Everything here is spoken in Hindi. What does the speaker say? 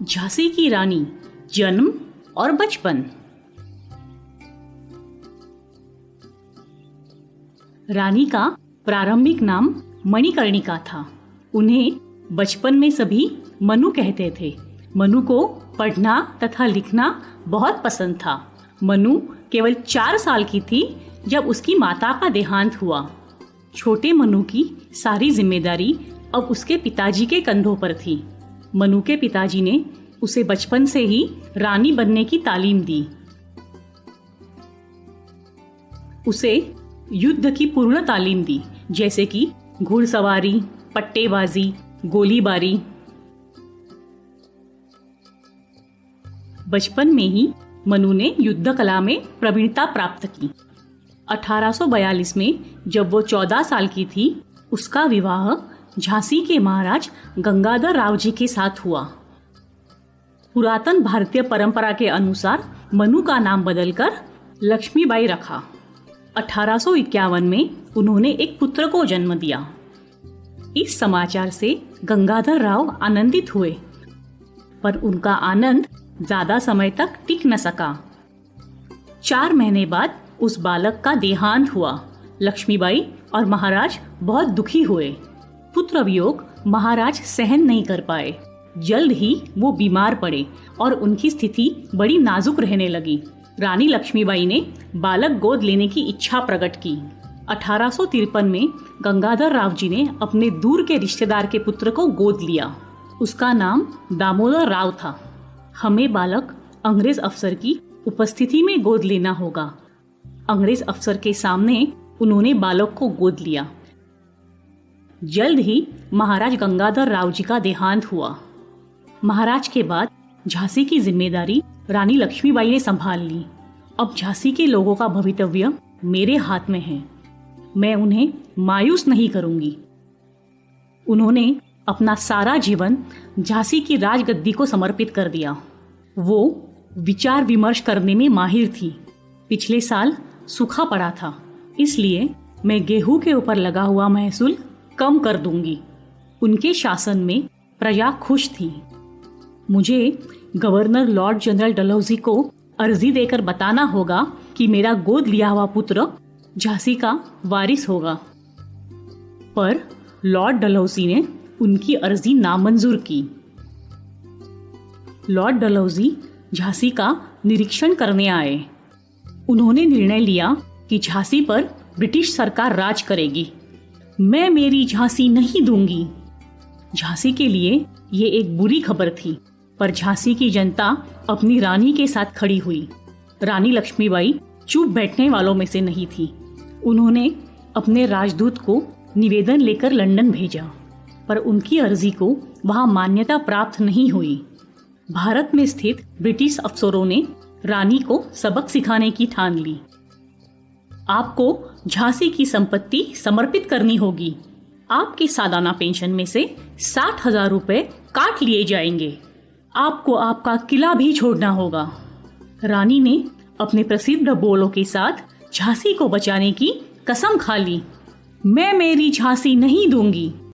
झांसी की रानी, जन्म और बचपन। रानी का प्रारंभिक नाम मणिकर्णिका था। उन्हें बचपन में सभी मनु कहते थे। मनु को पढ़ना तथा लिखना बहुत पसंद था। मनु केवल 4 साल की थी जब उसकी माता का देहांत हुआ। छोटे मनु की सारी जिम्मेदारी अब उसके पिताजी के कंधों पर थी। मनु के पिताजी ने उसे बचपन से ही रानी बनने की तालीम दी। उसे युद्ध की पूर्ण तालीम दी, जैसे कि घुड़सवारी, पट्टेबाजी, गोलीबारी। बचपन में ही मनु ने युद्ध कला में प्रवीणता प्राप्त की। 1842 में जब वो 14 साल की थी, उसका विवाह झांसी के महाराज गंगाधर राव जी के साथ हुआ। पुरातन भारतीय परंपरा के अनुसार मनु का नाम बदलकर लक्ष्मीबाई रखा। 1851 में उन्होंने एक पुत्र को जन्म दिया। इस समाचार से गंगाधर राव आनंदित हुए, पर उनका आनंद ज्यादा समय तक टिक न सका। 4 महीने बाद उस बालक का देहांत हुआ। लक्ष्मीबाई और महाराज बहुत दुखी हुए। पुत्र वियोग महाराज सहन नहीं कर पाए। जल्द ही वो बीमार पड़े और उनकी स्थिति बड़ी नाजुक रहने लगी। रानी लक्ष्मीबाई ने बालक गोद लेने की इच्छा प्रकट की। 1853 में गंगाधर राव जी ने अपने दूर के रिश्तेदार के पुत्र को गोद लिया। उसका नाम दामोदर राव था। हमें बालक अंग्रेज अफसर की उपस्थिति में गोद लेना होगा। अंग्रेज अफसर के सामने उन्होंने बालक को गोद लिया। जल्द ही महाराज गंगाधर राव जी का देहांत हुआ। महाराज के बाद झांसी की जिम्मेदारी रानी लक्ष्मीबाई ने संभाल ली। अब झांसी के लोगों का भवितव्य मेरे हाथ में है। मैं उन्हें मायूस नहीं करूंगी। उन्होंने अपना सारा जीवन झांसी की राजगद्दी को समर्पित कर दिया। वो विचार विमर्श करने में माहिर थी। पिछले साल सूखा पड़ा था, इसलिए मैं गेहूं के ऊपर लगा हुआ महसूल कम कर दूंगी। उनके शासन में प्रजा खुश थी। मुझे गवर्नर लॉर्ड जनरल डलहौजी को अर्जी देकर बताना होगा कि मेरा गोद लिया हुआ पुत्र झांसी का वारिस होगा। पर लॉर्ड डलहौजी ने उनकी अर्जी नामंजूर की। लॉर्ड डलहौजी झांसी का निरीक्षण करने आए। उन्होंने निर्णय लिया कि झांसी पर ब्रिटिश सरकार राज करेगी। मैं मेरी झांसी नहीं दूंगी। झांसी के लिए ये एक बुरी खबर थी, पर झांसी की जनता अपनी रानी के साथ खड़ी हुई। रानी लक्ष्मीबाई चुप बैठने वालों में से नहीं थी। उन्होंने अपने राजदूत को निवेदन लेकर लंदन भेजा, पर उनकी अर्जी को वहां मान्यता प्राप्त नहीं हुई। भारत में स्थित ब्रिटिश अफसरों ने रानी को सबक सिखाने की ठान ली। आपको झांसी की संपत्ति समर्पित करनी होगी। आपकी सालाना पेंशन में से 60,000 रुपए काट लिए जाएंगे। आपको आपका किला भी छोड़ना होगा। रानी ने अपने प्रसिद्ध बोलों के साथ झांसी को बचाने की कसम खा ली। मैं मेरी झांसी नहीं दूंगी।